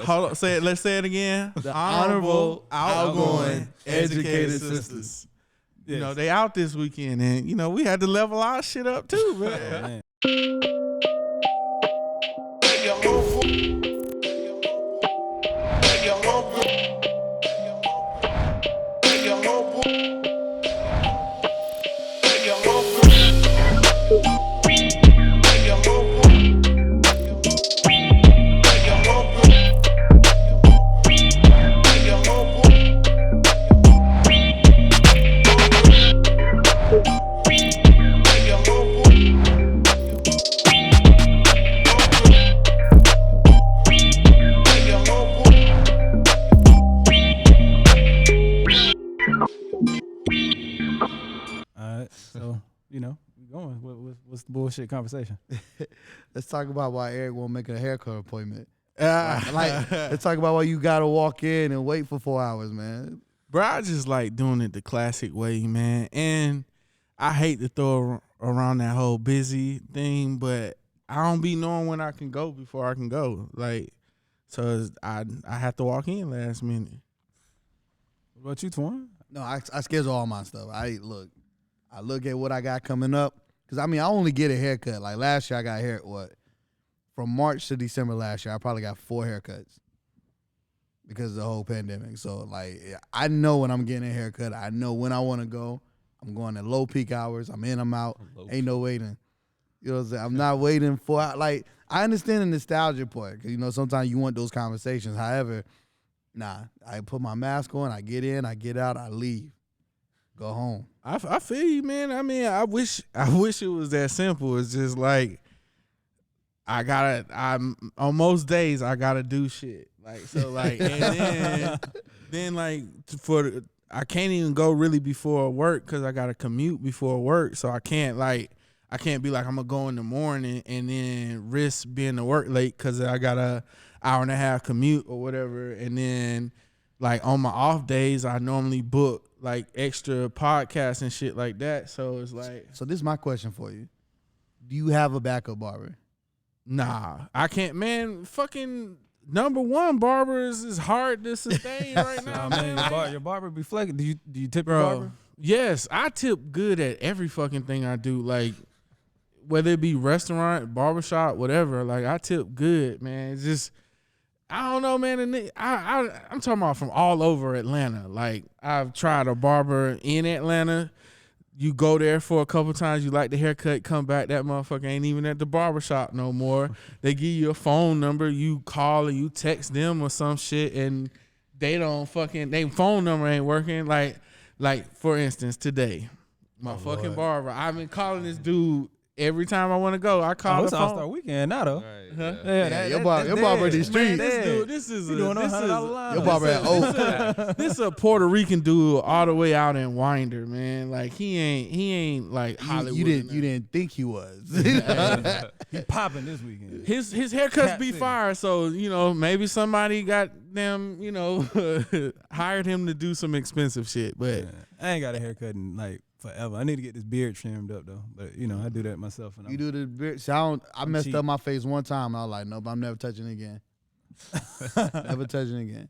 Hold on, say it. Let's say it again. The honorable, outgoing, educated sisters. Yes. You know, they out this weekend, and, you know, we had to level our shit up, too, man. What's the bullshit conversation? Let's talk about why Eric won't make a haircut appointment. Let's talk about why you gotta walk in and wait for 4 hours, man. Bro, I just like doing it the classic way, man. And I hate to throw around that whole busy thing, but I don't be knowing when I can go before I can go. Like, so I have to walk in last minute. What about you, Twon? No, I schedule all my stuff. I look at what I got coming up. Because, I mean, I only get a haircut. Like, last year I got hair, from March to December last year, I probably got 4 haircuts because of the whole pandemic. So, like, I know when I'm getting a haircut. I know when I want to go. I'm going at low peak hours. I'm in, I'm out. Ain't no waiting. You know what I'm saying? I'm not waiting for, like, I understand the nostalgia part. Because, you know, sometimes you want those conversations. However, nah, I put my mask on. I get in, I get out, I leave. Go home. I feel you, man. I mean, I wish it was that simple. It's just like I'm on most days I gotta do shit. Like, so, like, and then like I can't even go really before work because I gotta commute before work. So I can't be like I'm gonna go in the morning and then risk being to work late because I got a hour and a half commute or whatever. And then, like, on my off days, I normally book like extra podcasts and shit like that. So it's like. So this is my question for you. Do you have a backup barber? Nah, I can't, man. Fucking number one barbers is hard to sustain right now, man. Your barber be flaking. Do you tip your barber? Yes, I tip good at every fucking thing I do. Like, whether it be restaurant, barbershop, whatever. Like, I tip good, man. It's just, I don't know, man. And I'm talking about from all over Atlanta. Like, I've tried a barber in Atlanta. You go there for a couple times, you like the haircut, come back, that motherfucker ain't even at the barbershop no more. They give you a phone number, you call and you text them or some shit, and they don't fucking, they phone number ain't working. Like for instance, today, my fucking barber, I've been calling this dude every time I want to go. I call the phone. It's All-Star Weekend now, though. Right, yeah. Your barber in the street. This is your barber at Oak. This is a Puerto Rican dude all the way out in Winder, man. Like, he ain't like Hollywood. You didn't think he was. He popping this weekend. His haircuts be fire, so, you know, maybe somebody got them, you know, hired him to do some expensive shit. But I ain't got a haircut in like forever. I need to get this beard trimmed up though, but you know I do that myself. And you do the beard. So I messed up my face one time. And I was like, nope, I'm never touching it again. Never touching it again.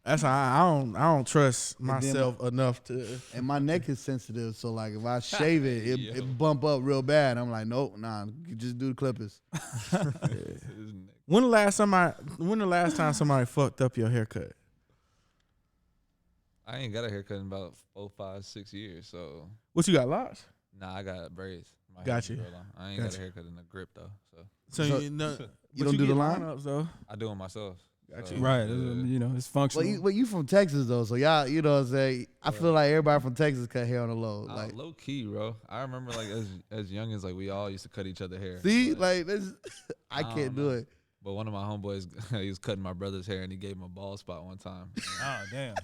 That's how I don't trust myself enough to. And my neck is sensitive, so like if I shave it bump up real bad. I'm like, nope, nah, you just do the clippers. When the last time somebody fucked up your haircut? I ain't got a haircut in about 4, 5, 6 years. So what, you got, locks? Nah, I got braids. Got you. I ain't got a haircut in the grip though. So you don't do the lineups though? I do them myself. Got you. Right. You know, it's functional. Well, you from Texas though, so y'all, you know what I'm saying? I feel like everybody from Texas cut hair on the low. Like low key, bro. I remember like as young as like we all used to cut each other hair. See, like this, I can't do it. But one of my homeboys, he was cutting my brother's hair and he gave him a bald spot one time. Oh damn,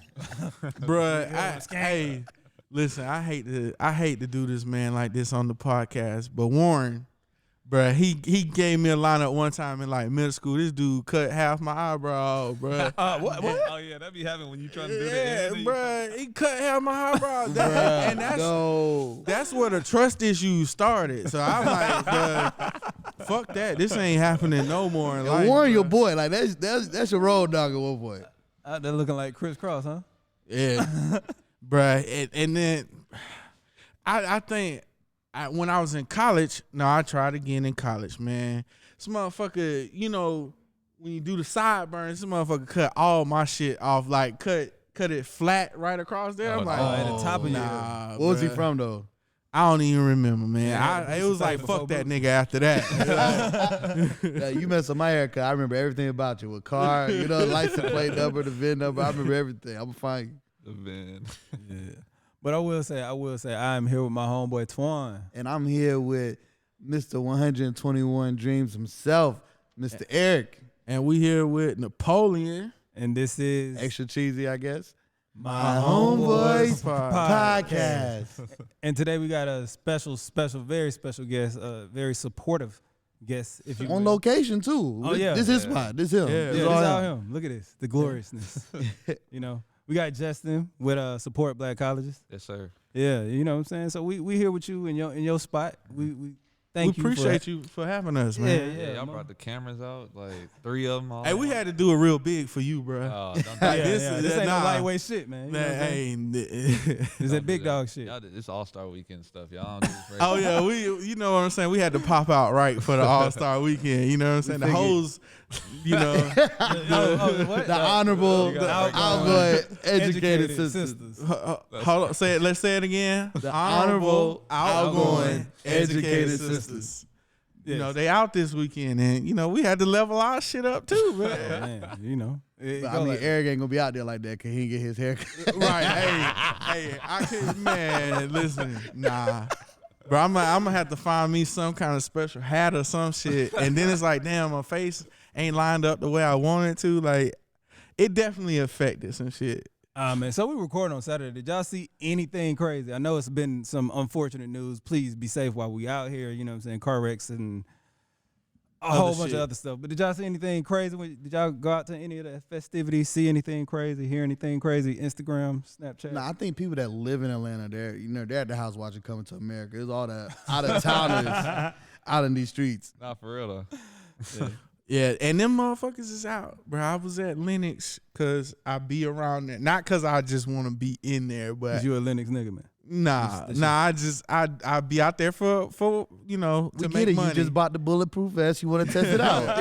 bruh. Hey, listen, I hate to do this, man, like this on the podcast. But Warren Bruh, he gave me a lineup one time in like middle school. This dude cut half my eyebrow, bruh. What? Oh yeah, that be happening when you trying to do Yeah, that. bruh. He cut half my eyebrow. Bruh, And no. that's where the trust issues started. So I'm like, bruh, fuck that. This ain't happening no more in life. Warn your bruh. boy. Like that's your road dog at one point. Out there looking like crisscross, huh? Yeah, bruh. And then I think when I was in college, I tried again in college, man. This motherfucker, when you do the sideburns, this motherfucker cut all my shit off, like cut it flat right across there. I'm like, at the top of your nah. What was he bruh. from though? I don't even remember, man. Yeah, It was like, fuck that nigga after that. Yeah, you messed up my haircut. I remember everything about you. With car, license plate number, the VIN number. I remember everything. I'm gonna find you. The van. Yeah. But I will say, I am here with my homeboy Twon. And I'm here with Mr. 121 Dreams himself, Mr. Eric. And we here with Napoleon. And this is Extra cheesy, I guess. My Homeboys Homeboys Podcast. And today we got a very special guest, very supportive guest, if you On will. location too. Oh, yeah. This is his spot. This him. Yeah. Yeah, This this all all him. him. Look at this, the gloriousness. We got Justin with Support Black Colleges. Yes, sir. Yeah, you know what I'm saying. So we here with you in your spot. We thank you. We appreciate you for having us, man. Yeah, Yeah, y'all brought the cameras out, like 3 of them. All Hey, we had to do it real big for you, bro. Oh, don't do Yeah, that. this ain't nah. no lightweight shit, man. You know what I'm saying? Man, This that big dog shit. Y'all, it's All-Star Weekend stuff. Y'all don't do this oh yeah, you know what I'm saying. We had to pop out right for the All-Star Weekend. You know what I'm saying. The figured. hoes, What? The honorable, You the got outgoing, educated sisters. Hold on, say it. Let's say it again. The honorable, outgoing, educated sisters. sisters. Yes. They out this weekend, and we had to level our shit up too, man. Man, it But, go I mean, like- Eric ain't gonna be out there like that because he didn't get his haircut. Right? Hey, I could, man. Listen, nah. Bro, I'm gonna have to find me some kind of special hat or some shit, and then it's like, damn, my face ain't lined up the way I want it to. Like, it definitely affected some shit. man, so we recording on Saturday. Did y'all see anything crazy? I know it's been some unfortunate news. Please be safe while we out here. You know what I'm saying? Car wrecks and a Other whole bunch shit. of other stuff. But did y'all see anything crazy? Did y'all go out to any of the festivities, see anything crazy, hear anything crazy? Instagram, Snapchat? Nah, I think people that live in Atlanta, they're at the house watching Coming to America. It's all the out of towners out in these streets. Nah, for real though. Yeah, and them motherfuckers is out, bro. I was at Lennox because I be around there, not because I just want to be in there, but Cause you a Lennox nigga, man. I be out there for We to get make it. money. You just bought the bulletproof vest. You want to test it out.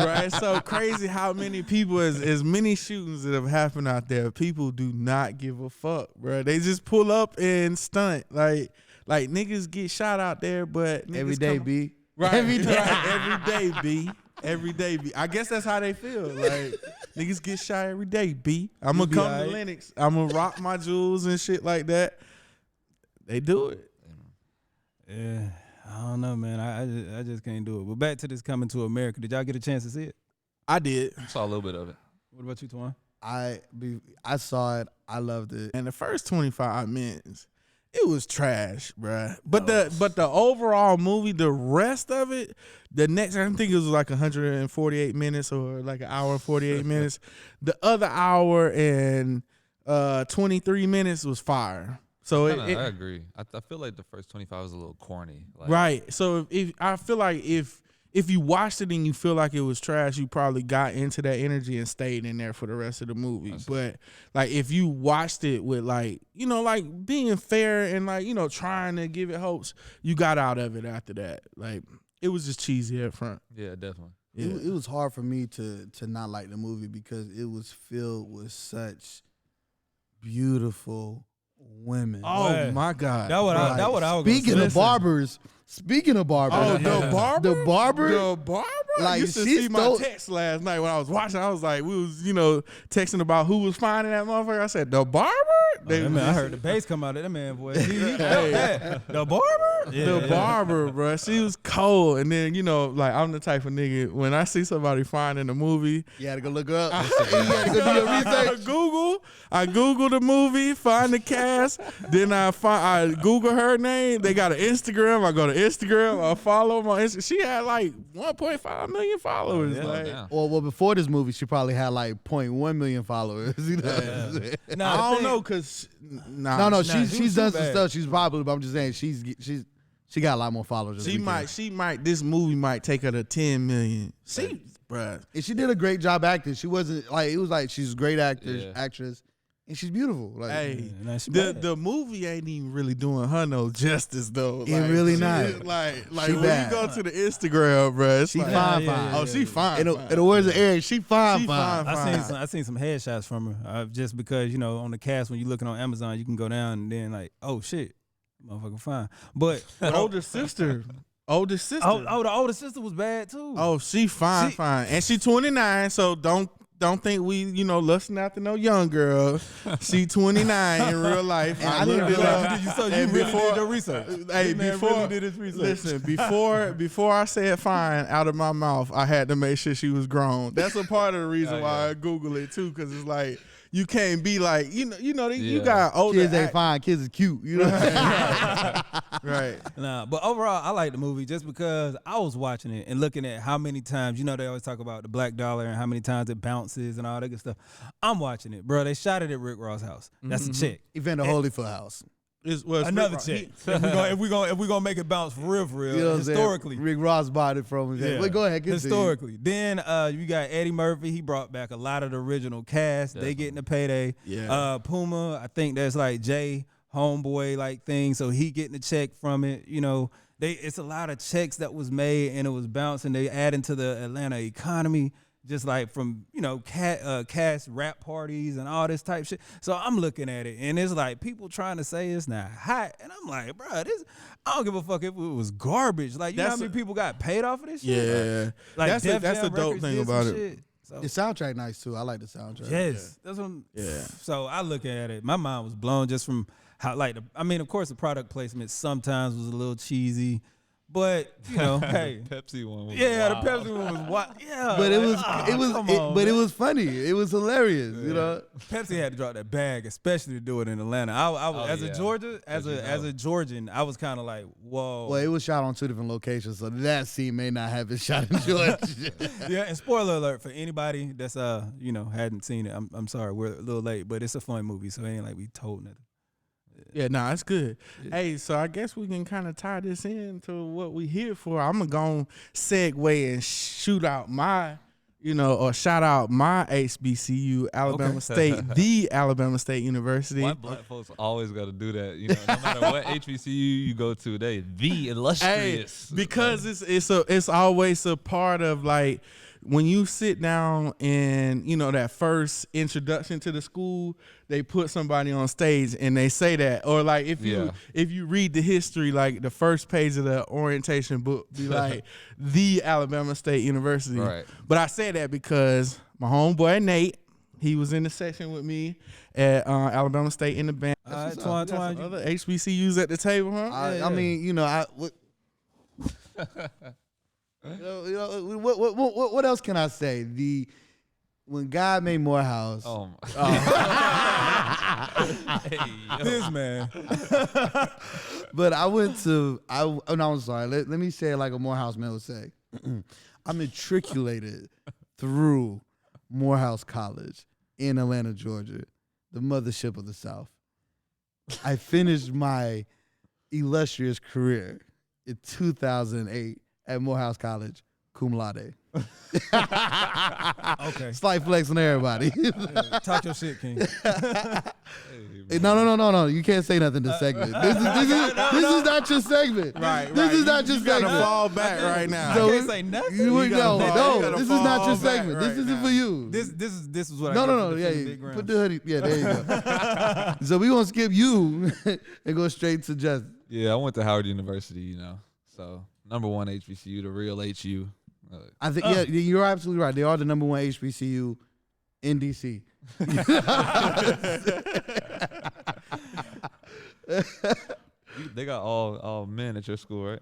Bro, it's so crazy how many people, as many shootings that have happened out there, people do not give a fuck, bro. They just pull up and stunt. Like niggas get shot out there, but niggas Every day, come- B. Right, Every day. right, every day, B. Every day, B. I guess that's how they feel. Like, niggas get shot every day, B. I'm You gonna be come alright. to Lennox. I'm gonna rock my jewels and shit like that. They do it. Yeah, I don't know, man. I just can't do it. But back to this Coming to America. Did y'all get a chance to see it? I did. I saw a little bit of it. What about you, Twon? I saw it. I loved it. And the first 25 minutes, it was trash, bruh. But the overall movie, the rest of it, the next, I think it was like 148 minutes or like an hour and 48 minutes. The other hour and 23 minutes was fire. So I agree. I feel like the first 25 was a little corny. Like, right. So if I feel like if you watched it and you feel like it was trash, you probably got into that energy and stayed in there for the rest of the movie. But like if you watched it with like being fair and trying to give it hopes, you got out of it after that. Like it was just cheesy up front. Yeah, definitely. Yeah. It was hard for me to not like the movie because it was filled with such beautiful women. Oh Right. my God. That what I was gonna Speaking say. of barbers, Oh, the barber? The barber? The barber? Like, I used to she see my stole- text last night when I was watching. I was like, we was, texting about who was finding that motherfucker. I said, the barber? That man, I heard the bass come out of that man voice. He felt that. The barber? The barber, bro. She was cold. And then, I'm the type of nigga, when I see somebody finding a movie, You had to go look her up. You had to go do your research. I Google the movie, find the cast, then I Google her name. They got an Instagram. I go to Instagram or follow him on Instagram. She had like 1.5 million followers. Yeah. Like, Damn. Well, before this movie, she probably had like 0.1 million followers. You know what I'm saying? I don't know, cause No, she's she was done too some bad. stuff. She's popular, but I'm just saying she got a lot more followers. this She weekend. might. This movie might take her to 10 million. See, bruh. And she did a great job acting. She wasn't like it was like she's a great Yeah. actress, and she's beautiful. Like Hey, Nah, she the bad. the movie ain't even really doing her no justice though. It really she not. is, like She when bad. you go to the Instagram, bruh, it's she like, fine, yeah, fine. yeah, Oh, she fine. In fine. the words of Eric, she fine, She fine. fine. I seen some headshots from her just because on the cast when you looking on Amazon you can go down and then like oh shit motherfucker fine but older sister. oh the older sister was bad too. Oh, she fine, and she 29. So don't think we lusting after no young girl. She 29 in real life. And I didn't looked it realize- up. So you And really before- did your research. Hey, This man before really did his research. listen, before I said fine out of my mouth, I had to make sure she was grown. That's a part of the reason why I Google it too, because it's like you can't be like you Yeah. got older Kids ain't fine. Kids is cute. You know what I'm saying? right. Nah, but overall, I like the movie just because I was watching it and looking at how many times, they always talk about the black dollar and how many times it bounces and all that good stuff. I'm watching it, bro. They shot it at Rick Ross' house. That's a check. Evander Holyfield house. It's Another check. If we gonna make it bounce for real, You know what I'm saying? historically. Rick Ross bought it from him. Yeah. But go ahead, continue. Historically. Then you got Eddie Murphy. He brought back a lot of the original cast. They getting a payday. Yeah. Puma, I think that's like Jay Homeboy like thing. So he getting a check from it. It's a lot of checks that was made and it was bouncing. They adding to the Atlanta economy. Just like from, cast rap parties and all this type shit. So I'm looking at it and it's like people trying to say it's not hot. And I'm like, bro, I don't give a fuck if it was garbage. Like, you know how many people got paid off of this shit? Yeah. Like That's Def the Jam dope Records thing did some about it. shit. So, The soundtrack nice too. I like the soundtrack. yes. That's what So I look at it. My mind was blown just from how, of course, the product placement sometimes was a little cheesy. But hey, Pepsi one was the wild. Pepsi one was wild. Yeah, But it it was funny. It was hilarious. You know. Pepsi had to drop that bag, especially to do it in Atlanta. I as yeah. a Georgia, as a Georgian, I was kind of like, whoa. Well, it was shot on 2 different locations, so that scene may not have been shot in Georgia. Yeah, and spoiler alert for anybody that's hadn't seen it. I'm sorry, we're a little late, but it's a fun movie, so it ain't like we told nothing. Yeah, nah, it's good. Hey, so I guess we can kind of tie this into what we here for. I'm gonna go segue and shoot out my, or shout out my HBCU, Alabama State, the Alabama State University. White black folks always got to do that. No matter what HBCU you go to, they the illustrious. Hey, because it's always a part of like when you sit down and that first introduction to the school, they put somebody on stage and they say that, or like if you read the history, like the first page of the orientation book be like the Alabama State University. Right. But I say that because my homeboy Nate, he was in the section with me at Alabama State in the band. All right, what's up. Twon, Other HBCUs at the table, huh? I mean, what else can I say? When God made Morehouse, Oh my. this man. but I'm sorry. Let me say it like a Morehouse man would say. I'm matriculated through Morehouse College in Atlanta, Georgia, the mothership of the South. I finished my illustrious career in 2008 at Morehouse College, cum laude. Okay. Slight flex on everybody. Talk your shit, King. No. You can't say nothing this segment. This is not your segment. Right. This is not your You gotta segment. fall back right now. So I can't say nothing. No, gotta this is not fall your back segment. This right isn't now. for you. This is what I No. get Yeah, for the big put rounds. the hoodie. Yeah, there you go. So we gonna skip you and go straight to Justin. Yeah, I went to Howard University, so number one HBCU, the real HU. I think you're absolutely right. They are the number one HBCU in DC. They got all men at your school, right?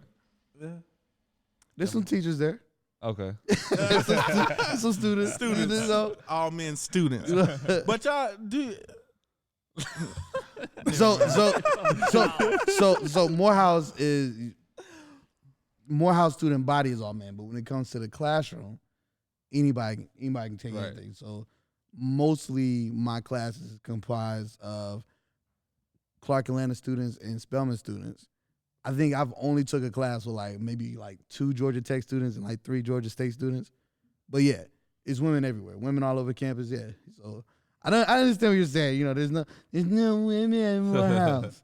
There's some teachers there. Okay. Some students. So, All men students. But y'all do. so Morehouse is Morehouse student body is all men, but when it comes to the classroom, anybody can take Right. anything. So mostly my classes is comprised of Clark Atlanta students and Spelman students. I think I've only took a class with maybe 2 Georgia Tech students and 3 Georgia State students. But yeah, it's women everywhere. Women all over campus, yeah. So I understand what you're saying. You know, there's no women in Morehouse.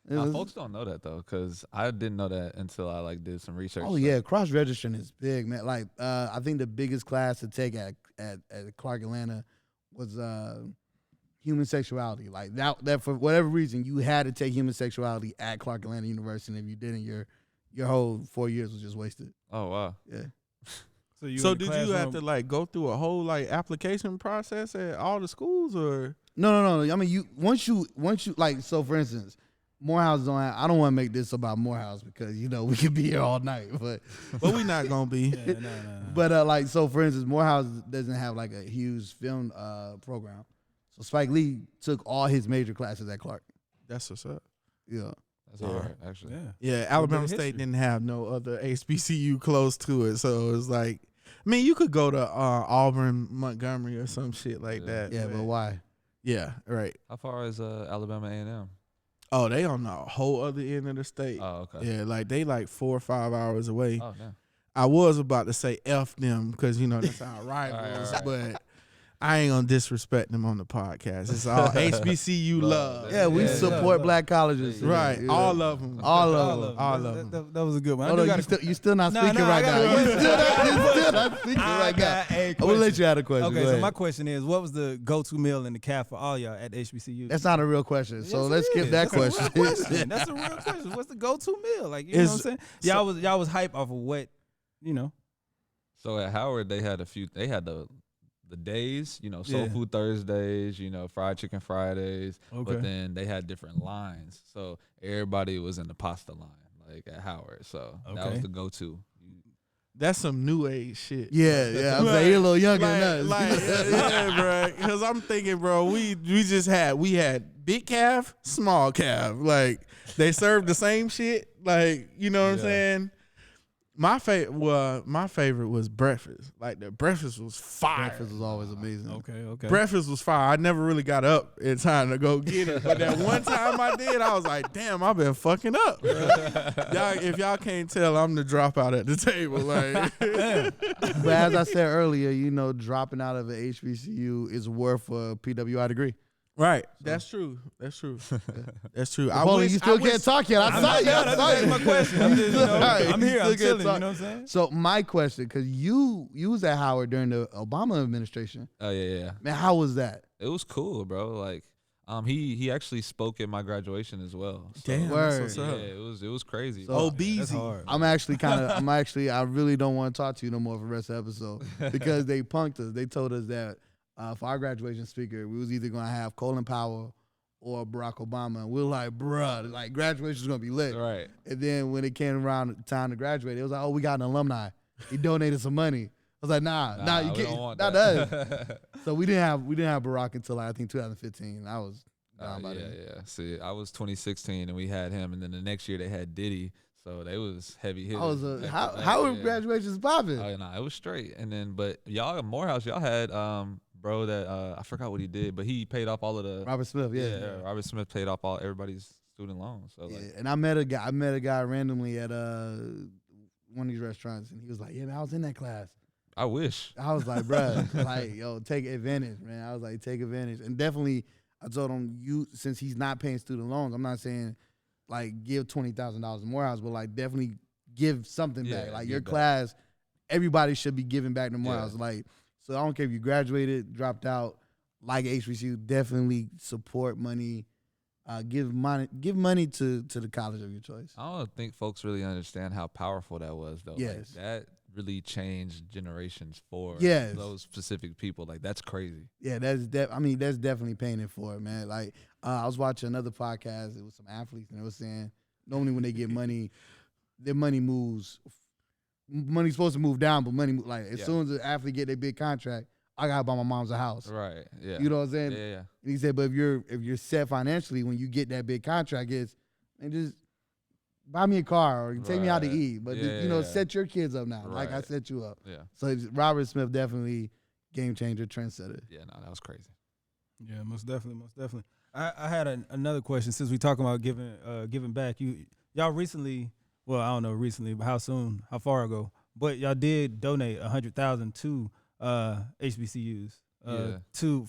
Folks don't know that though, because I didn't know that until I did some research. Oh yeah, cross registering is big, man. I think the biggest class to take at Clark Atlanta was human sexuality. Like that for whatever reason you had to take human sexuality at Clark Atlanta University, and if you didn't, your whole 4 years was just wasted. Oh wow. Yeah. So did you have to go through a whole application process at all the schools or? No. I mean, once you so for instance, Morehouse I don't want to make this about Morehouse because we could be here all night, but we not gonna be. No. But so for instance, Morehouse doesn't have a huge film program. So Spike Lee took all his major classes at Clark. That's what's up. Yeah. That's hard, actually. Yeah, Alabama State didn't have no other HBCU close to it, so it was you could go to Auburn, Montgomery, or some shit like that. Yeah, but why? Yeah, right. How far is Alabama A&M? Oh, they on the whole other end of the state. Oh, okay. Yeah, they 4 or 5 hours away. Oh, yeah. I was about to say F them because that's our rivals, Right. but I ain't gonna disrespect them on the podcast. It's all HBCU love. Yeah, we support black colleges. Right, Yeah. all of them. All of them. That was a good one. Oh, no, you still not speaking right now. You still not speaking right now. I'm gonna let you have a question. Okay, Go so ahead. my question is, what was the go-to meal in the caf for all y'all at HBCU? That's not a real question. So Yes, let's it skip is. that That's a question. real question. That's a real question. What's the go-to meal? You know what I'm saying? Y'all was hype off of what, So at Howard, they had the days, Soul Food Thursdays, Fried Chicken Fridays. Okay. But then they had different lines. So everybody was in the pasta line, at Howard. So that was Okay. the go-to. That's some new age shit. Yeah. I'm saying you're a little younger than us. Yeah, bro. Because I'm thinking, bro, we had big calf, small calf. They served the same shit. You know what I'm saying? My favorite was breakfast. The breakfast was fire. Breakfast was always amazing. Okay. Breakfast was fire. I never really got up in time to go get it. But that one time I did, I was like, damn, I've been fucking up. If y'all can't tell, I'm the dropout at the table. But as I said earlier, dropping out of an HBCU is worth a PWI degree. Right. That's true. That's true. That's true. You still can't talk yet. I saw you. That's my question. I'm just, I'm here. I'm chilling. You know what I'm saying? So my question, because you was at Howard during the Obama administration. Oh, yeah. Man, how was that? It was cool, bro. He actually spoke at my graduation as well. So, Damn. Word. That's what's up. it was crazy. So- That's hard. I really don't want to talk to you no more for the rest of the episode because they punked us. They told us that for our graduation speaker, we was either going to have Colin Powell or Barack Obama. And we were like, bruh, graduation's going to be lit. Right. And then when it came around time to graduate, it was like, oh, we got an alumni. He donated some money. I was like, nah, you we can't. don't want Not that. us. So we didn't have Barack until I think 2015. I was down by then. Yeah. See, I was 2016 and we had him, and then the next year they had Diddy, so they was heavy hitters. Howard graduation's popping. Oh, no, it was straight. And then, but y'all at Morehouse, y'all had bro that I forgot what he did, but he paid off all of the Robert Smith, yeah. Robert Smith paid off everybody's student loans. So Yeah, and I met a guy randomly at one of these restaurants, and he was like, "Yeah, man, I was in that class." I wish. I was like, "Bruh, yo, take advantage, man." I was like, "Take advantage," and definitely, I told him, since he's not paying student loans, I'm not saying give $20,000 to Morehouse, but definitely give something back. Your give back. class, everybody should be giving back to Yeah. Morehouse. So I don't care if you graduated, dropped out, HBCU, definitely support money. Give money to the college of your choice. I don't think folks really understand how powerful that was, though. Yes. That really changed generations for Yes. those specific people. That's crazy. Yeah, that's definitely paying it for it, man. I was watching another podcast. It was some athletes, and they were saying normally when they get money, their money moves. Money's supposed to move down, but money as soon as the athlete get their big contract, I gotta buy my mom's a house. Right. Yeah. You know what I'm saying? Yeah. And he said, but if you're set financially when you get that big contract, just buy me a car or take me out to Right. eat. But Yeah. set your kids up now, like I Right. set you up. Yeah. So Robert Smith definitely game changer, trendsetter. Yeah, no, that was crazy. Yeah, most definitely. I had another question since we talking about giving back. Y'all recently, well, I don't know recently, but how far ago? But y'all did donate 100,000 to HBCUs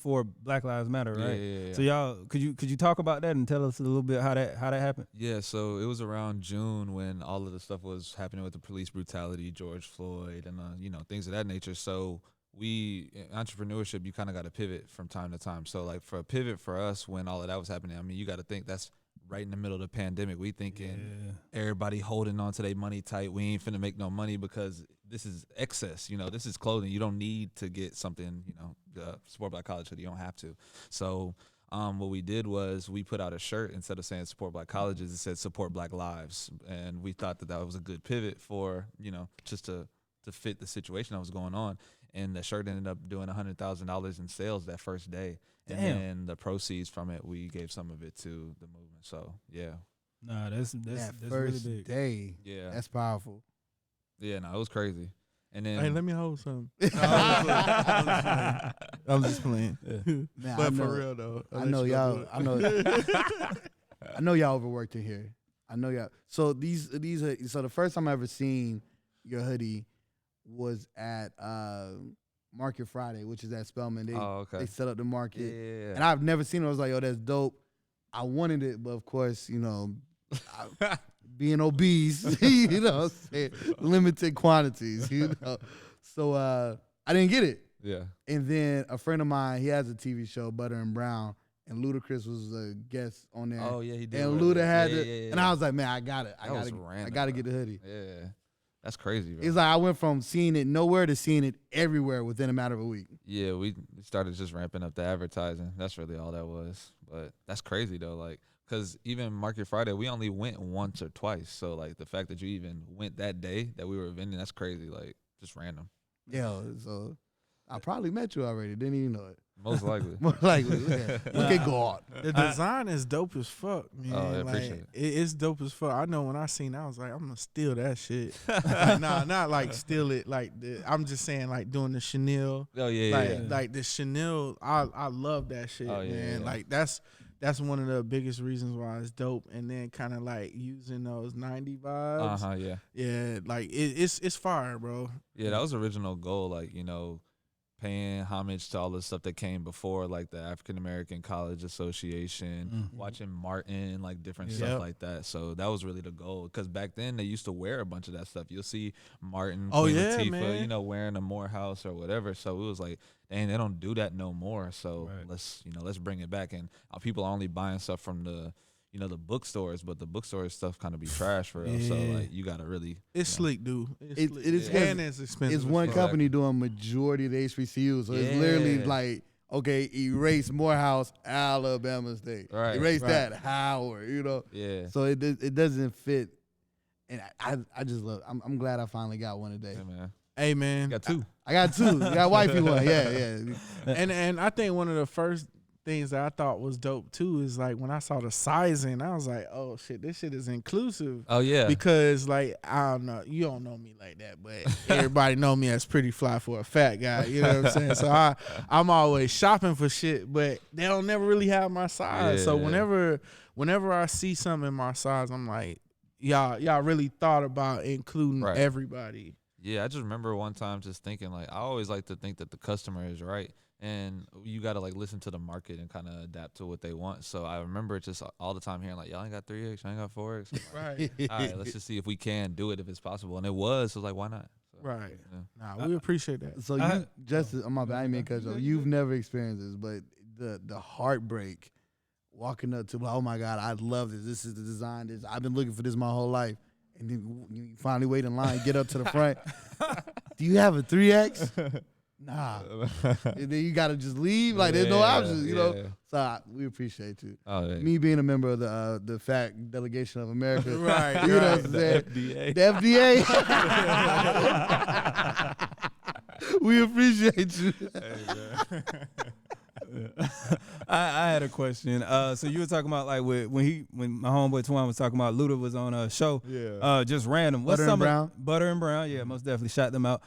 for Black Lives Matter, right? Yeah. So y'all, could you talk about that and tell us a little bit how that happened? Yeah, so it was around June when all of the stuff was happening with the police brutality, George Floyd, and things of that nature. So in entrepreneurship, you kind of got to pivot from time to time. So like for a pivot for us when all of that was happening, I mean, you got to think that's right in the middle of the pandemic. We thinking everybody holding on to their money tight. We ain't finna make no money because this is excess. This is clothing. You don't need to get something, support Black colleges. You don't have to. So what we did was we put out a shirt. Instead of saying support Black colleges, it said support Black lives. And we thought that was a good pivot for, just to fit the situation that was going on. And the shirt ended up doing $100,000 in sales that first day. Damn. And then the proceeds from it, we gave some of it to the movement. So yeah. Nah, that's That really first big. day, Yeah. that's powerful. Yeah, no, it was crazy. And then Hey, let me hold something. I'm just playing. Man, But for real though, I know y'all. I know y'all overworked in here. I know y'all. So these are, so the first time I ever seen your hoodie was at Market Friday, which is at Spelman. They set up the market, Yeah. and I've never seen it. I was like, "Yo, that's dope." I wanted it, but of course, being obese, limited quantities, So I didn't get it. Yeah. And then a friend of mine, he has a TV show, Butter and Brown, and Ludacris was a guest on there. Oh yeah, he did. And Luda had it, and I was like, man, I got it. I gotta get the hoodie. Yeah. That's crazy, bro. It's like I went from seeing it nowhere to seeing it everywhere within a matter of a week. Yeah, we started just ramping up the advertising. That's really all that was. But that's crazy though, like, because even Market Friday, we only went once or twice. So like the fact that you even went that day that we were vending, that's crazy. Like just random. Yeah, so I probably met you already. Didn't even know it. Most likely. More likely. Look at God. The design is dope as fuck, man. Oh, I like, appreciate it. It's dope as fuck. I know when I seen it, I was like, I'm gonna steal that shit. Like, nah, not like steal it. Like I'm just saying, like doing the Chanel. Oh yeah, like, yeah. like the Chanel. I love that shit, Oh, yeah, man. yeah. Like that's one of the biggest reasons why it's dope. And then kind of like using those 90 vibes. Yeah. Yeah, like it's fire, bro. Yeah, that was the original goal, like, paying homage to all the stuff that came before, like the African American College Association, watching Martin, like different stuff like that. So that was really the goal, because back then they used to wear a bunch of that stuff. You'll see Martin, Queen Latifah, man. wearing a Morehouse or whatever. So it was like, dang, they don't do that no more. So let's bring it back. And people are only buying stuff from the the bookstores, but the bookstore stuff kind of be trash for real. So like you gotta really. It's sleek, dude. It is, and it's expensive. It's one company doing majority of the HBCUs, so it's literally like, okay, erase Morehouse, Alabama State, erase that Howard, Yeah. So it doesn't fit, and I just love. I'm glad I finally got one today. Yeah, man. Hey man, Got two. I got two. I got wifey one. Yeah. And I think one of the first things that I thought was dope too is like when I saw the sizing, I was like, oh shit, this shit is inclusive. Oh yeah. Because like, I don't know, you don't know me like that, but everybody know me as pretty fly for a fat guy. You know what I'm saying? So I'm always shopping for shit, but they don't never really have my size. Yeah. So whenever I see something in my size, I'm like, y'all really thought about including everybody. Yeah, I just remember one time just thinking, like, I always like to think that the customer is right. And you got to, like, listen to the market and kind of adapt to what they want. So I remember just all the time hearing, like, y'all ain't got 3X, y'all ain't got 4X. Right. All right, let's just see if we can do it if it's possible. And it was. So, like, why not? So, Right. yeah. Nah, we appreciate that. So you my bad, I mean, because you've never experienced this, but the heartbreak walking up to, oh my God, I love this. This is the design. I've been looking for this my whole life. And then you finally wait in line, get up to the front. Do you have a 3X? Nah. And then you got to just leave. Like, there's no options, know? So we appreciate you. Oh, yeah. Me being a member of the FAC delegation of America. Right. You know what I'm saying? FDA. The FDA. We appreciate you. All I had a question. So you were talking about like when my homeboy Twon was talking about Luda was on a show. Yeah. Just random. What's Butter and Brown? Butter and Brown. Yeah, most definitely shot them out.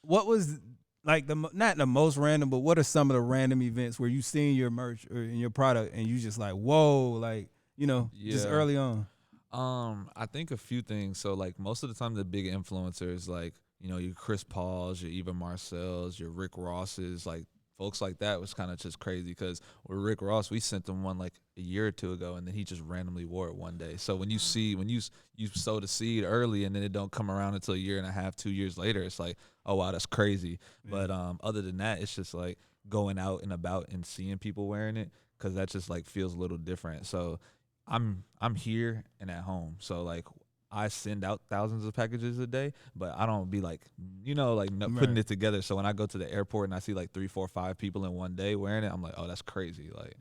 What was like not the most random, but what are some of the random events where you seen your merch or in your product and you just like whoa, like just early on? I think a few things. So like most of the time, the big influencers like your Chris Pauls, your Eva Marcells, your Rick Rosses, like folks like that was kind of just crazy because with Rick Ross, we sent him one like a year or two ago, and then he just randomly wore it one day. So when you sow the seed early and then it don't come around until a year and a half, 2 years later, it's like, oh wow, that's crazy. But other than that, it's just like going out and about and seeing people wearing it because that just like feels a little different. So I'm here and at home, so like I send out thousands of packages a day, but I don't be like, putting it together. So when I go to the airport and I see like 3, 4, 5 people in one day wearing it, I'm like, oh, that's crazy. Like,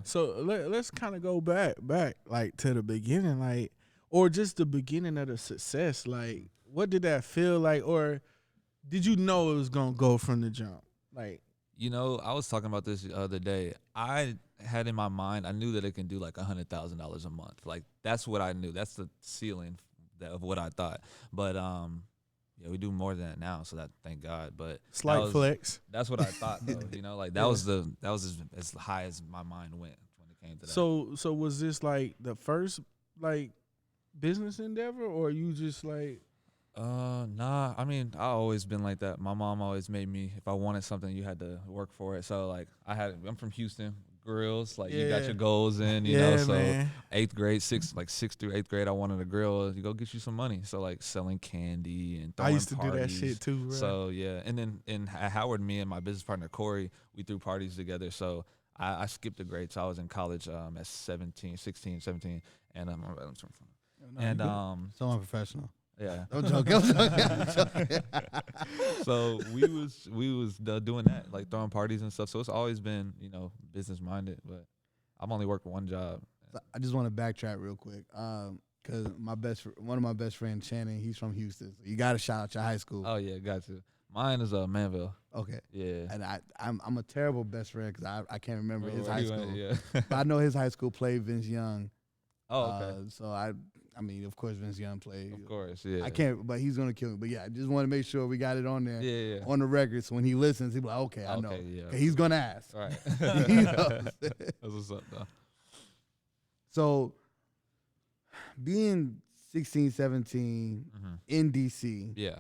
So let's kind of go back like to the beginning, like, or just the beginning of the success. Like, what did that feel like, or did you know it was gonna go from the jump? Like, I was talking about this the other day. I had in my mind, I knew that it can do like $100,000 a month. Like that's what I knew. That's the ceiling of what I thought. But we do more than that now. So that thank God. But slight flex. That's what I thought though. Like that was as high as my mind went when it came to that. So was this like the first like business endeavor, or you just like? Nah. I mean, I always been like that. My mom always made me, if I wanted something, you had to work for it. So like I'm from Houston, grills. Like you got your goals in, you know. So man. 8th grade, 6th through 8th grade, I wanted a grill. You go get you some money. So like selling candy and throwing I used to parties. do that shit too, bro. So yeah, and then at Howard, me and my business partner Corey, we threw parties together. So I skipped a grade. So I was in college at 16, 17, and So unprofessional. yeah. I'm joking. So we was doing that, like throwing parties and stuff. So it's always been, business minded, but I've only worked one job. I just want to backtrack real quick. Cause one of my best friends, Shannon, he's from Houston. So you got to shout out your high school. Oh yeah, got to. Mine is Manville. Okay. Yeah. And I'm a terrible best friend because I can't remember his high school. Yeah. But I know his high school played Vince Young. Oh, okay. So I mean, of course, Vince Young played. Of course, yeah. I can't, but he's gonna kill me. But yeah, I just want to make sure we got it on there, Yeah. on the record. So when he listens, he'll be like, okay, I know. Yeah. 'Cause he's gonna ask. All right. You know? That's what's up, though. So being 16, 17 in DC, Yeah.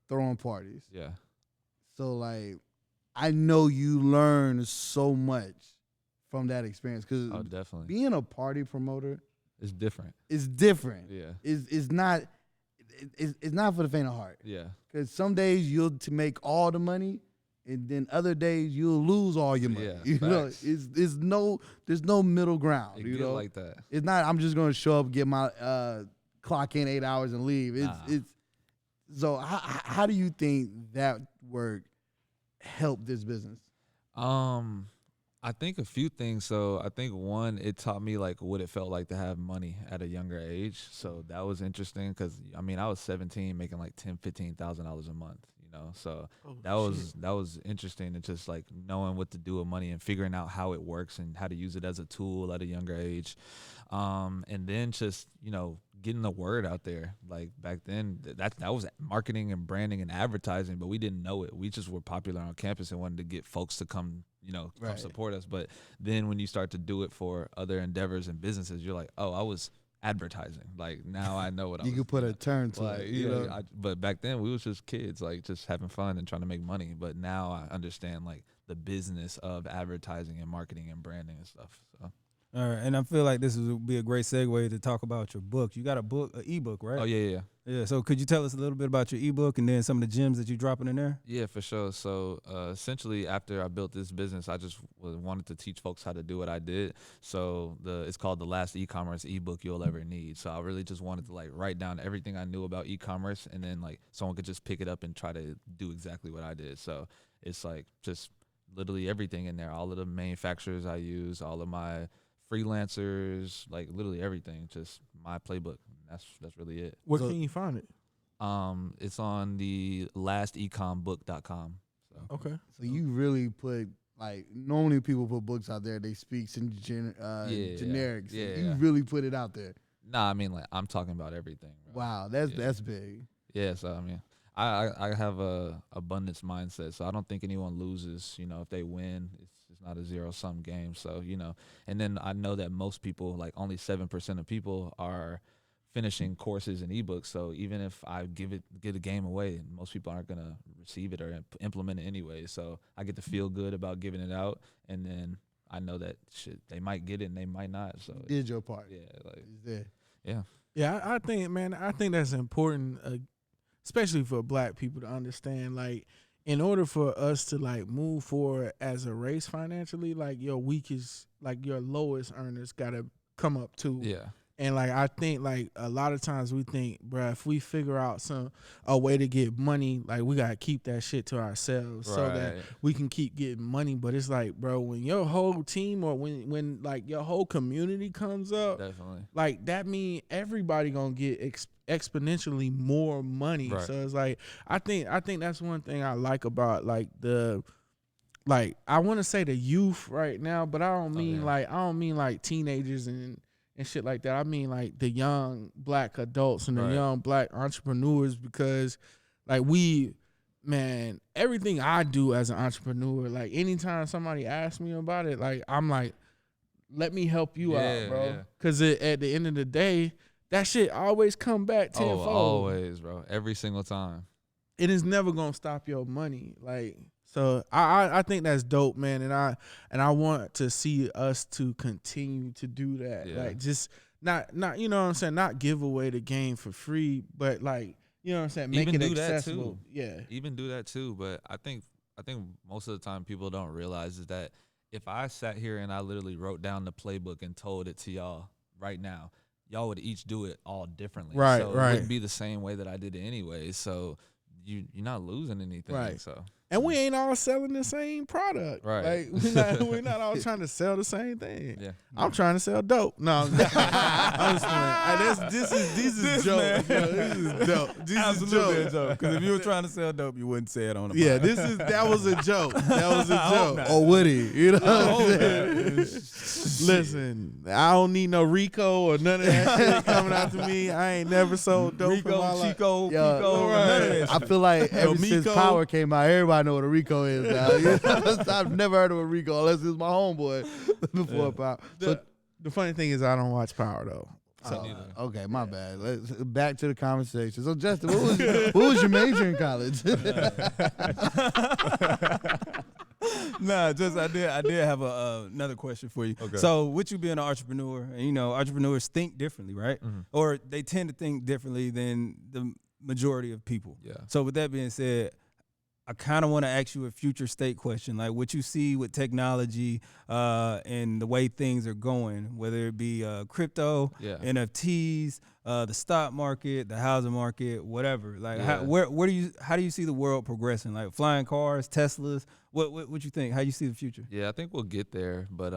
throwing parties. Yeah. So like, I know you learn so much from that experience because Oh, definitely. being a party promoter It's different. is different. Yeah. It's not for the faint of heart. Yeah. Because some days you'll to make all the money, and then other days you'll lose all your money. Yeah, You know, facts. there's no middle ground. It you get know, like that. it's not. I'm just gonna show up, get my clock in 8 hours and leave. It's so how do you think that work helped this business? I think a few things. So I think one, it taught me like what it felt like to have money at a younger age. So that was interesting because I mean I was 17 making like $10,000-$15,000 a month. So that was interesting, and just like knowing what to do with money and figuring out how it works and how to use it as a tool at a younger age, and then just getting the word out there. Like back then, that was marketing and branding and advertising, but we didn't know it. We just were popular on campus and wanted to get folks to come Right. support us. But then when you start to do it for other endeavors and businesses, you're like, oh, I was advertising. Like now I know what I was. You could put a turn to Like, it. You know? but back then we was just kids, like just having fun and trying to make money. But now I understand like the business of advertising and marketing and branding and stuff. So. All right, and I feel like this would be a great segue to talk about your book. You got an ebook, right? Oh yeah. Yeah. So could you tell us a little bit about your ebook and then some of the gems that you're dropping in there? Yeah, for sure. So essentially, after I built this business, I just wanted to teach folks how to do what I did. So it's called The Last E-Commerce Ebook You'll Ever Need. So I really just wanted to like write down everything I knew about e-commerce, and then like someone could just pick it up and try to do exactly what I did. So it's like just literally everything in there. All of the manufacturers I use, all of my freelancers, like literally everything. Just my playbook. That's really it. Where can you find it? It's on the lastecombook.com. So. Okay. So you really put Like normally people put books out there, they speak in generics. Yeah. You really put it out there. Nah, I mean like I'm talking about everything. Bro. Wow, that's big. Yeah, so I mean, I have a abundance mindset, so I don't think anyone loses. You know, if they win, it's not a zero-sum game. So you know, and then I know that most people, like only 7% of people, are finishing courses and ebooks. So even if I give a game away, most people aren't gonna receive it or implement it anyway. So I get to feel good about giving it out, and then I know that shit they might get it and they might not. So You did your part. yeah, like It's there. yeah. Yeah, I think, man, I think that's important, especially for Black people to understand. Like, in order for us to like move forward as a race financially, like your weakest, like your lowest earners got to come up too. Yeah. And like I think like a lot of times we think, bruh, if we figure out a way to get money, like we gotta keep that shit to ourselves so that we can keep getting money. But it's like, bro, when your whole team or when like your whole community comes up, Definitely. like that mean everybody gonna get exponentially more money. Right. So it's like I think that's one thing I like about like I want to say the youth right now, but I don't mean like teenagers and shit like that. I mean like the young Black adults and the young Black entrepreneurs, because like everything I do as an entrepreneur, like anytime somebody asks me about it, like I'm like, let me help you out, bro. Yeah. Because at the end of the day, that shit always come back tenfold. Oh, always, bro. Every single time. It is never gonna stop your money. Like, so I think that's dope, man, and I want to see us to continue to do that. Yeah. Like, just not you know what I'm saying, not give away the game for free, but like, you know what I'm saying, make Even it do that accessible. too. Yeah. Even do that too. But I think most of the time people don't realize is that if I sat here and I literally wrote down the playbook and told it to y'all right now, y'all would each do it all differently. Right, so right. It wouldn't be the same way that I did it anyway. So you're not losing anything. Right. So. And we ain't all selling the same product. Right. Like we're not all trying to sell the same thing. Yeah. I'm trying to sell dope. No, I'm just playing. This is dope. man. This is dope. This Absolutely is a joke. Because if you were trying to sell dope, you wouldn't say it on the Yeah, podcast. that was a joke. That was a hope joke. not. Or would he? You know what I'm saying? Listen, I don't need no Rico or none of that shit coming out to me. I ain't never sold dope in my Rico, life. Chico, Yo, Pico, right. none of that I shit. feel like ever since Miko. Power came out, everybody know what a Rico is now. You know? I've never heard of a Rico unless it was my homeboy before Power. So, The funny thing is I don't watch Power though. okay, my bad. Let's back to the conversation. So Justin, what was your major in college? Nah, just I did have another question for you. Okay. So with you being an entrepreneur, and you know, entrepreneurs think differently, right? Mm-hmm. Or they tend to think differently than the majority of people. Yeah. So with that being said, I kind of want to ask you a future state question, like what you see with technology and the way things are going, whether it be crypto, Yeah. NFTs, the stock market, the housing market, whatever. Like, Yeah. how do you see the world progressing? Like flying cars, Teslas. What you think? How you see the future? Yeah, I think we'll get there, but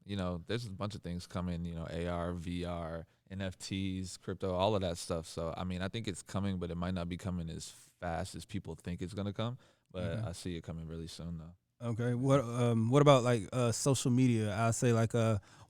you know, there's a bunch of things coming. You know, AR, VR, NFTs, crypto, all of that stuff. So I mean, I think it's coming, but it might not be coming as fast as people think it's gonna come. But Okay. I see it coming really soon, though. Okay. What about like social media? I say like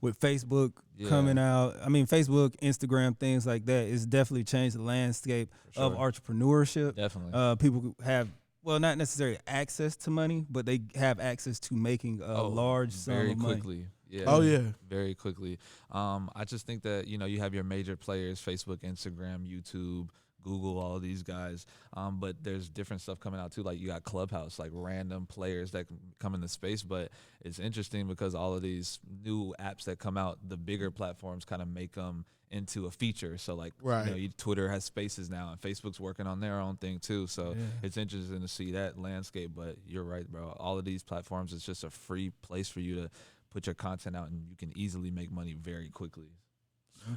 with Facebook Yeah. coming out. I mean, Facebook, Instagram, things like that. It's definitely changed the landscape of entrepreneurship. Definitely. People have, well, not necessarily access to money, but they have access to making a large sum very of money. quickly. Yeah. Oh, yeah. Very quickly. I just think that, you know, you have your major players, Facebook, Instagram, YouTube, Google, all of these guys. But there's different stuff coming out too. Like you got Clubhouse, like random players that can come into space. But it's interesting because all of these new apps that come out, the bigger platforms kind of make them into a feature. So like, Right. you know, Twitter has Spaces now, and Facebook's working on their own thing too. So it's interesting to see that landscape. But you're right, bro. All of these platforms, it's just a free place for you to put your content out, and you can easily make money very quickly.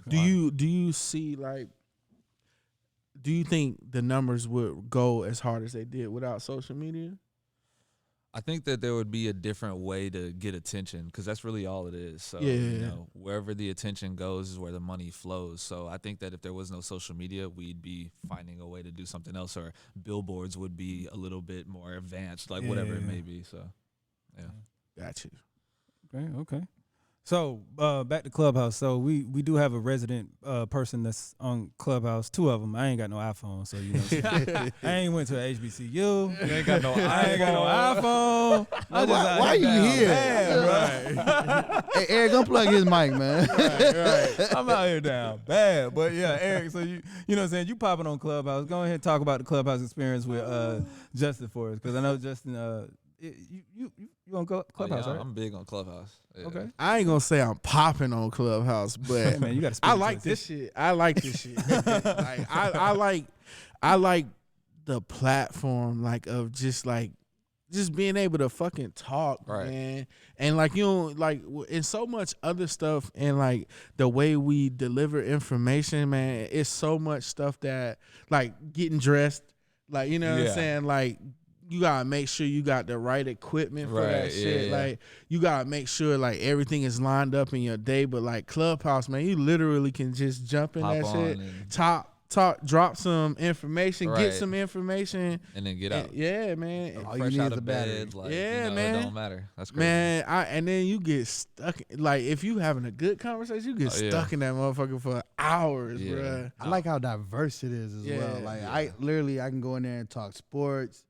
Do you see like? Do you think the numbers would go as hard as they did without social media? I think that there would be a different way to get attention, because that's really all it is. So, Yeah. you know, wherever the attention goes is where the money flows. So I think that if there was no social media, we'd be finding a way to do something else, or billboards would be a little bit more advanced, like whatever it may be. So, yeah. Got you. Okay. So back to Clubhouse. So we do have a resident person that's on Clubhouse. 2 of them. I ain't got no iPhone, so I ain't went to a HBCU. You ain't got no I ain't got no iPhone. Why you here? Right. Hey, Eric, unplug his mic, man. Right. I'm out here down bad. But yeah, Eric, so you know what I'm saying? You popping on Clubhouse. Go ahead and talk about the Clubhouse experience with Justin for us. Because I know Justin, you on Clubhouse, right? I'm big on Clubhouse. Yeah. Okay. I ain't gonna say I'm popping on Clubhouse, but Hey, man, you gotta I like this shit. I like this shit. Like, I like the platform, like of just being able to fucking talk, Right. man. And like, you know, like in so much other stuff, and like the way we deliver information, man, it's so much stuff that, like, getting dressed, like, you know what I'm Yeah. saying, like, you gotta make sure you got the right equipment for that Right, shit. yeah. Like, you gotta make sure like everything is lined up in your day. But like Clubhouse, man, you literally can just jump in Pop that on shit, and- talk, drop some information, Right. get some information, And then get out. yeah, man. All you Fresh need out is a of battery. bed, like, Yeah, you know, man. it don't matter. That's crazy. Man, and then you get stuck. Like, if you having a good conversation, you get Oh, yeah. stuck in that motherfucker for hours, Yeah. bruh. I like how diverse it is as Yeah, well. Like yeah. I can go in there and talk sports.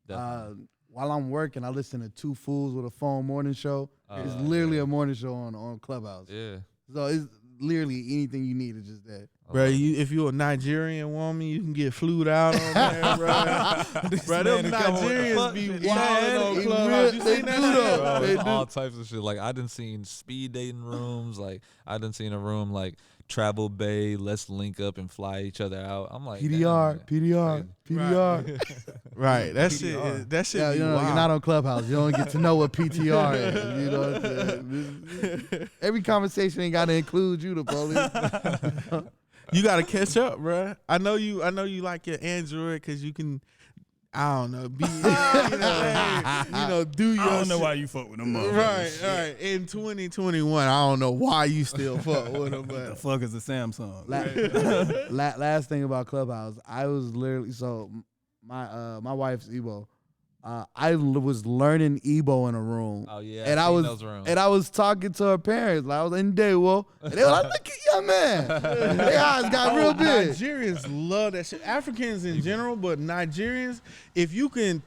Definitely. While I'm working, I listen to Two Fools with a Phone morning show. It's Oh, literally yeah. a morning show on Clubhouse. Yeah. So it's literally anything you need is just there. Bro, if you're a Nigerian woman, you can get flued out on there, bro. Bro, them Nigerians be wild on Clubhouse. You They seen that do shit? though. Bro, They it's do. all types of shit. Like, I done seen speed dating rooms. Like, I done seen a room like Travel Bay. Let's link up and fly each other out. I'm like, PDR, damn, PDR, PDR. Right, that PDR. shit. That shit. Yeah, be you know, wild. you're not on Clubhouse. You don't get to know what PTR is. You know what I'm saying? Every conversation ain't got to include you, the police. You gotta catch up, bro. I know you like your Android because you can. I don't know. Be do your. I don't know shit. why you fuck with them motherfuckers. Right. In 2021, I don't know why you still fuck with them, The but fuck is a Samsung? Last thing about Clubhouse, I was literally my wife's Igbo. I was learning Igbo in a room. Oh yeah, and I've seen those rooms. I was talking to her parents. Like, I was in Dewo, and they were like, "Look at your man, their eyes got real big." Nigerians love that shit. Africans in general, but Nigerians, if you can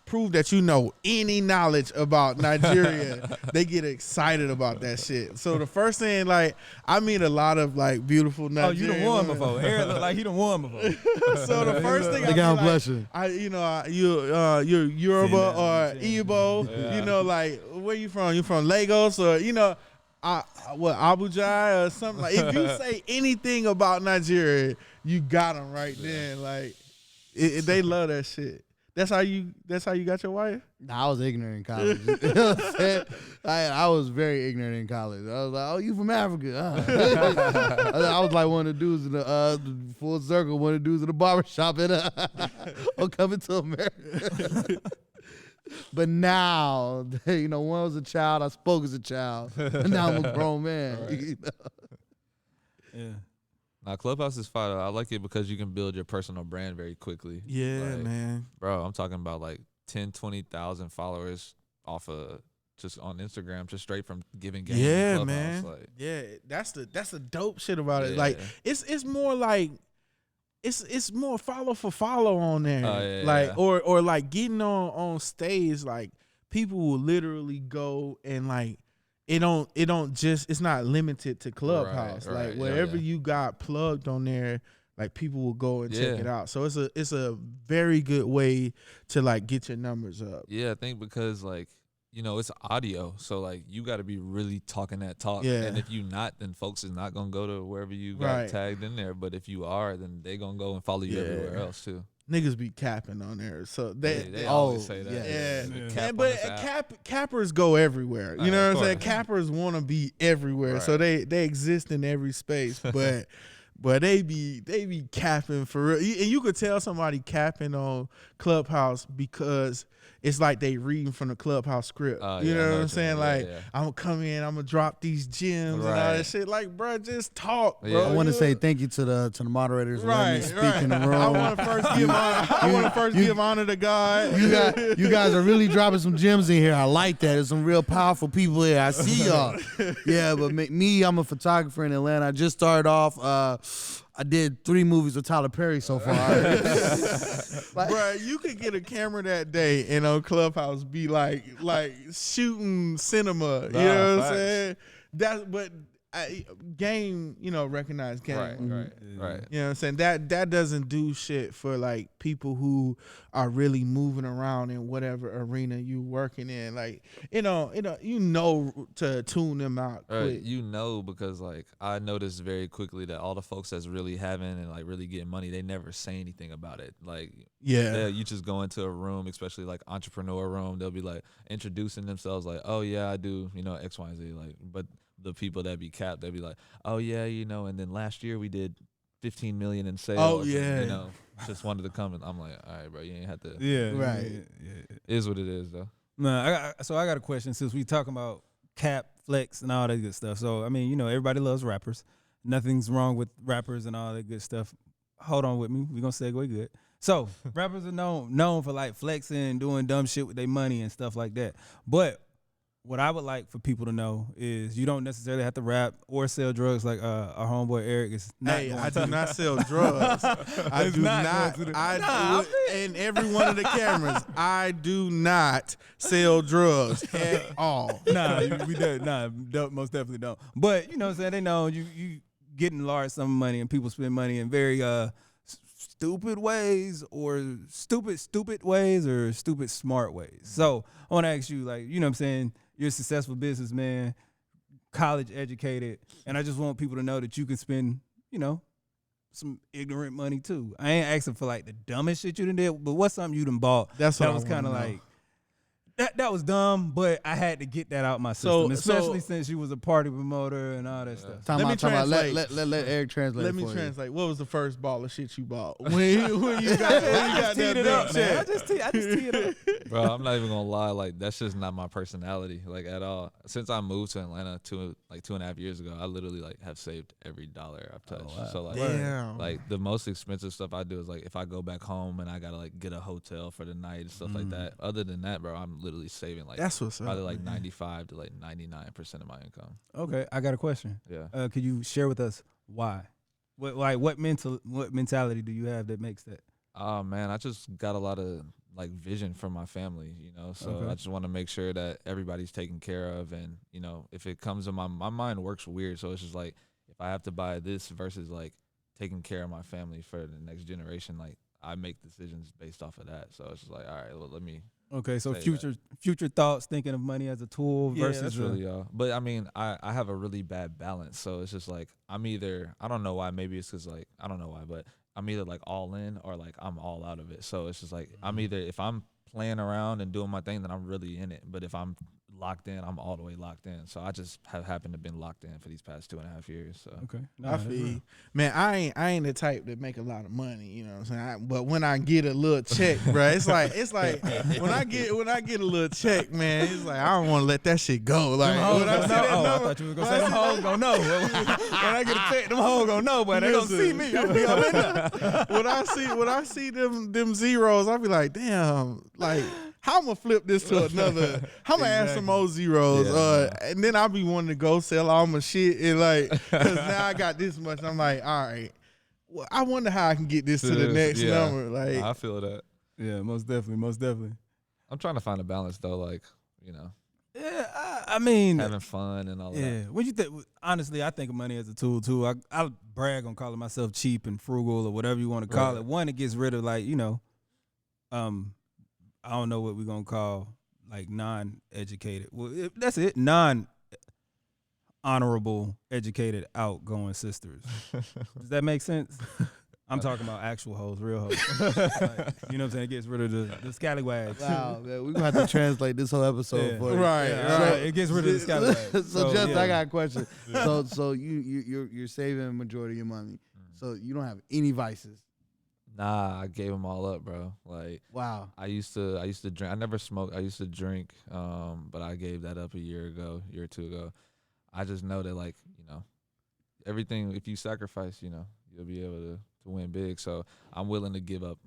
prove that you know any knowledge about Nigeria, they get excited about that shit. So the first thing, like, I meet a lot of like beautiful Oh, Nigerian you done won women. before. Eric look like he done won before. So the first thing They got like, blushing. you're Yoruba or Yeah. Igbo, Yeah. like, where you from? You from Lagos or Abuja or something? Like, if you say anything about Nigeria, you got them right then. Like, they love that shit. That's how you got your wife? Nah, I was ignorant in college. You know what I'm saying? I was very ignorant in college. I was like, "Oh, you from Africa?" Huh? I was like one of the dudes in the full circle, one of the dudes in the barbershop, and I'm coming to America. But now, when I was a child, I spoke as a child, and now I'm a grown man. Right. You know? Yeah. Now, Clubhouse is fire. I like it because you can build your personal brand very quickly. Yeah, Like, man. Bro, I'm talking about like 10, 20,000 followers off of just on Instagram, just straight from giving games. Yeah, Clubhouse. man. Like, Yeah, that's the dope shit about it. Yeah. Like, it's more like it's more follow for follow on there. Oh, yeah, like yeah. or like getting on stage, like people will literally go and like it's not limited to Clubhouse. Right, like right. wherever Yeah. you got plugged on there, like people will go and check Yeah. it out. So it's a very good way to like get your numbers up. yeah, I think because like, it's audio. So like you got to be really talking that talk. Yeah. And if you not, then folks is not going to go to wherever you got Right. tagged in there. But if you are, then they going to go and follow you Yeah. everywhere else too. Niggas be capping on there. So They always say that. Yeah, The Yeah. cap on but this app. cappers go everywhere. You know Of what I'm saying? course. Cappers want to be everywhere, so Right. they exist in every space. But but they be capping for real. And you could tell somebody capping on Clubhouse because it's like they reading from the Clubhouse script. You know what I'm saying? Like, I'm gonna come in, I'm gonna drop these gems and all that shit. Like, bro, just talk, bro. I want to say thank you to the moderators for letting me speak in the room. I want to first give honor to God. You guys are really dropping some gems in here. I like that. There's some real powerful people here. I see y'all. Yeah, but me, I'm a photographer in Atlanta. I just started off. I did 3 movies with Tyler Perry so far. Bro, you could get a camera that day and on Clubhouse be like shooting cinema. You know what I'm saying? Game, recognize game. Right. You know what I'm saying? That doesn't do shit for like people who are really moving around in whatever arena you working in. Like, to tune them out quick. Because like I noticed very quickly that all the folks that's really having and like really getting money, they never say anything about it. Like, you just go into a room, especially like entrepreneur room, they'll be like introducing themselves like, oh yeah, I do, X, Y, and Z. Like, but the people that be capped, they'd be like, oh yeah, and then last year we did 15 million in sales. Oh yeah. And, just wanted to come, and I'm like, all right, bro, you ain't have to. Yeah. Right. It is what it is, though. No, I got a question since we talking about cap, flex, and all that good stuff. So I mean, everybody loves rappers. Nothing's wrong with rappers and all that good stuff. Hold on with me. We're gonna segue good. So rappers are known for like flexing and doing dumb shit with their money and stuff like that. But what I would like for people to know is you don't necessarily have to rap or sell drugs like our homeboy Eric is not. Hey, I do not sell drugs. I do not. And every one of the cameras, I do not sell drugs at all. We don't. Most definitely don't. But you know what I'm saying? They know you getting large sum of money and people spend money in very stupid ways or stupid ways or stupid smart ways. So I want to ask you, like, you know what I'm saying? You're a successful businessman, college educated, and I just want people to know that you can spend, some ignorant money too. I ain't asking for like the dumbest shit you done did, but what's something you done bought that was kind of like that was dumb, but I had to get that out my system, especially since you was a party promoter and all that stuff. Let Eric translate. Let me translate. What was the first ball of shit you bought when you got that big check? I just tee it up. Bro, I'm not even gonna lie. Like, that's just not my personality, like, at all. Since I moved to Atlanta 2.5 years ago, I literally like have saved every dollar I've touched. Oh, wow. So like, damn. like the most expensive stuff I do is like if I go back home and I gotta like get a hotel for the night and stuff like that. Other than that, bro, I'm literally saving like that's what's probably up, like man. 95 to like 99% of my income. Okay, I got a question. Yeah. Could you share with us why? What mentality do you have that makes that? Oh man, I just got a lot of like vision for my family, so Okay. I just want to make sure that everybody's taken care of. And if it comes to my mind works weird, so it's just like if I have to buy this versus like taking care of my family for the next generation, like I make decisions based off of that. So it's just like, all right, well, let me. Okay, so say future thoughts, thinking of money as a tool versus that's really but I mean, I have a really bad balance, so it's just like I'm either, I don't know why, maybe it's because like I don't know why, but I'm either like all in or like I'm all out of it. So it's just like I'm either, if I'm playing around and doing my thing, then I'm really in it. But if I'm locked in, I'm all the way locked in. So I just have happened to been locked in for these past 2.5 years. So okay, I feel, man, I ain't the type that make a lot of money, you know what I'm saying? But when I get a little check, bro, it's like when I get a little check, man, it's like I don't want to let that shit go. Like when I see that number, I thought you was gonna say them hoes gonna know. When I get a check, them hoes gonna know, but they gonna see me. I'm in there. When I see them zeros, I'll be like, damn, like how I'm gonna flip this to another. I'm gonna add some more zeros, and then I'll be wanting to go sell all my shit and like, cause now I got this much. I'm like, all right, well, I wonder how I can get this to the next number. Like, I feel that. Yeah, most definitely. I'm trying to find a balance though, like Yeah, I mean, having fun and all that. Yeah, what you think? Honestly, I think of money as a tool too. I brag on calling myself cheap and frugal or whatever you want to call it. One, it gets rid of like I don't know what we're gonna call like non-educated. Well, that's it. Non-honorable, educated, outgoing sisters. Does that make sense? I'm talking about actual hoes, real hoes. Like, you know what I'm saying? It gets rid of the scallywags. Wow, man, we're gonna have to translate this whole episode for you. Right. It gets rid of the scallywags. So Justin, I got a question. So you're saving a majority of your money. So you don't have any vices. Nah, I gave them all up, bro. Like, Wow. I used to drink. I never smoked. I used to drink, but I gave that up a year or two ago. I just know that, like, everything. If you sacrifice, you'll be able to win big. So I'm willing to give up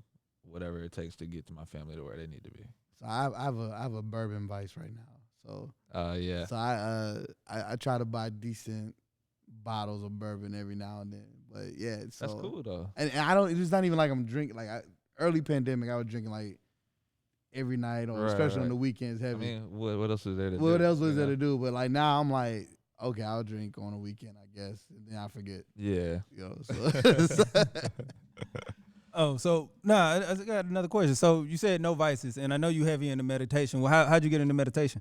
whatever it takes to get to my family to where they need to be. So I have a bourbon vice right now. So yeah. So I try to buy decent bottles of bourbon every now and then. But yeah, so, That's cool though. And I don't. It's not even like I'm drinking. Like early pandemic, I was drinking like every night, or especially on the weekends, heavy. I mean, what else is there to do? What else was there to do? But like now, I'm like, okay, I'll drink on a weekend, I guess, and then I forget. Yeah. So I got another question. So you said no vices, and I know you heavy into meditation. Well, how'd you get into meditation?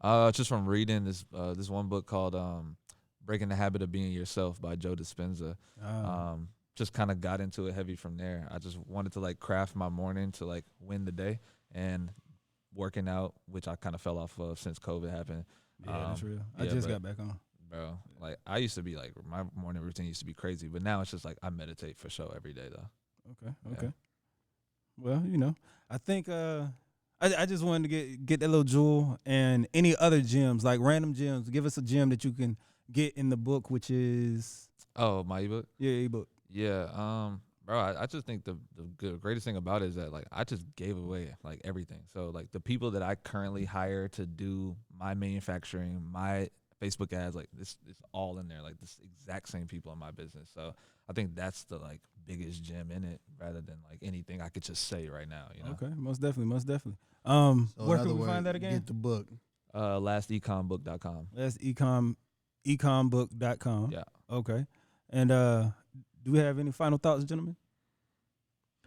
Just from reading this one book called Breaking the Habit of Being Yourself by Joe Dispenza. Just kind of got into it heavy from there. I just wanted to like craft my morning to like win the day, and working out, which I kind of fell off of since COVID happened. Yeah, that's real. I just got back on. Bro, like I used to be like, my morning routine used to be crazy, but now it's just like I meditate for sure every day though. Okay. Well, I think I just wanted to get that little jewel, and any other gems, like random gems. Give us a gem that you can get in the book, which is my ebook. Yeah, ebook. Yeah, bro, I just think the greatest thing about it is that like I just gave away like everything. So like the people that I currently hire to do my manufacturing, my Facebook ads, like this is all in there. Like this exact same people in my business. So I think that's the like biggest gem in it, rather than like anything I could just say right now. Okay, most definitely. So Where can we find that again? Get the book. lastecombook.com. That's ecombook.com. Yeah. Okay. And do we have any final thoughts, gentlemen?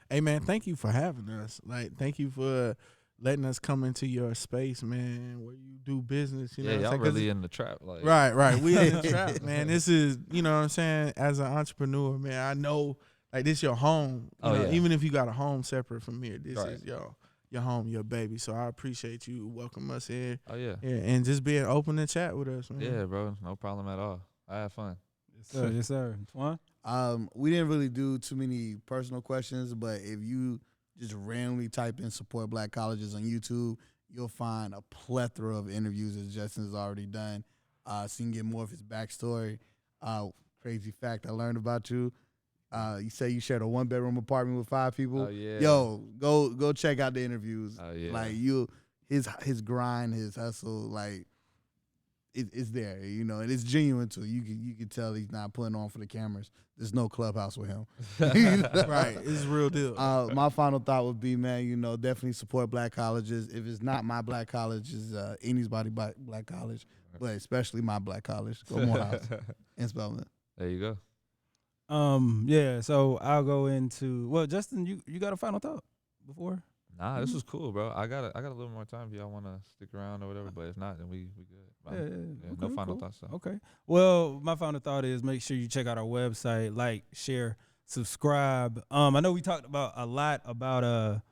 Hey man, thank you for having us. Like, thank you for letting us come into your space, man, where you do business. You know what I'm y'all saying? really in the trap. Like, right. We in the trap, man. This is, you know what I'm saying, as an entrepreneur, man, I know like this your home. You know, even if you got a home separate from here, this is your home, your baby. So I appreciate you welcome us in. Oh yeah. And just being open to chat with us, man. Yeah, bro. No problem at all. I had fun. Yes, sir. Twon? We didn't really do too many personal questions, but if you just randomly type in support Black colleges on YouTube, you'll find a plethora of interviews that Justin has already done. So you can get more of his backstory. Crazy fact I learned about you. You say you shared a 1-bedroom apartment with 5 people. Oh yeah. Yo, go check out the interviews. Oh yeah. Like his grind, his hustle, like it's there, and it's genuine too. You can tell he's not putting on for the cameras. There's no Clubhouse with him. Right, it's a real deal. My final thought would be, man, definitely support Black colleges. If it's not my Black college, it's anybody's Black college, but especially my Black college. Go Morehouse in Spelman. There you go. Yeah. So I'll go into. Well, Justin, you got a final thought before? Nah, this was cool, bro. I got a little more time if y'all want to stick around or whatever, but if not, then we good. Yeah, no final thoughts. So. Okay. Well, my final thought is make sure you check out our website, like, share, subscribe. I know we talked a lot about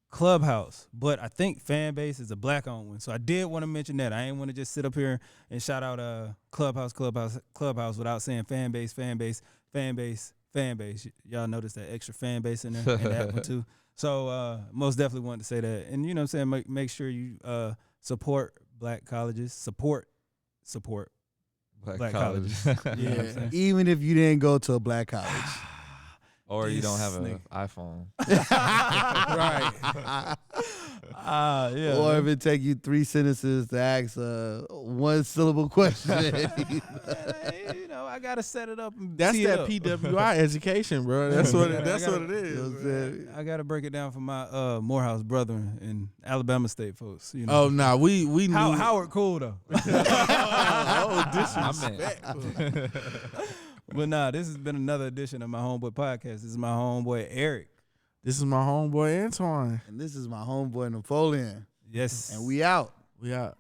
Clubhouse, but I think Fanbase is a Black-owned one. So I did want to mention that. I ain't want to just sit up here and shout out Clubhouse without saying Fanbase. Y'all notice that extra fan base in there and that one too. So most definitely wanted to say that. And you know what I'm saying, make sure you support Black colleges. Support Black colleges. Yeah. Even if you didn't go to a Black college. Or you don't have an iPhone. Right. Yeah. Or if it take you 3 sentences to ask a 1-syllable question. I gotta set it up. And That's tee that it up. PWI education, bro. That's what it is. I gotta break it down for my Morehouse brethren and Alabama State folks. Oh nah, we knew Howard cool though. Disrespect. But nah, this has been another edition of my Homeboy podcast. This is my homeboy Eric. This is my homeboy Antoine. And this is my homeboy Napoleon. Yes. And we out. We out.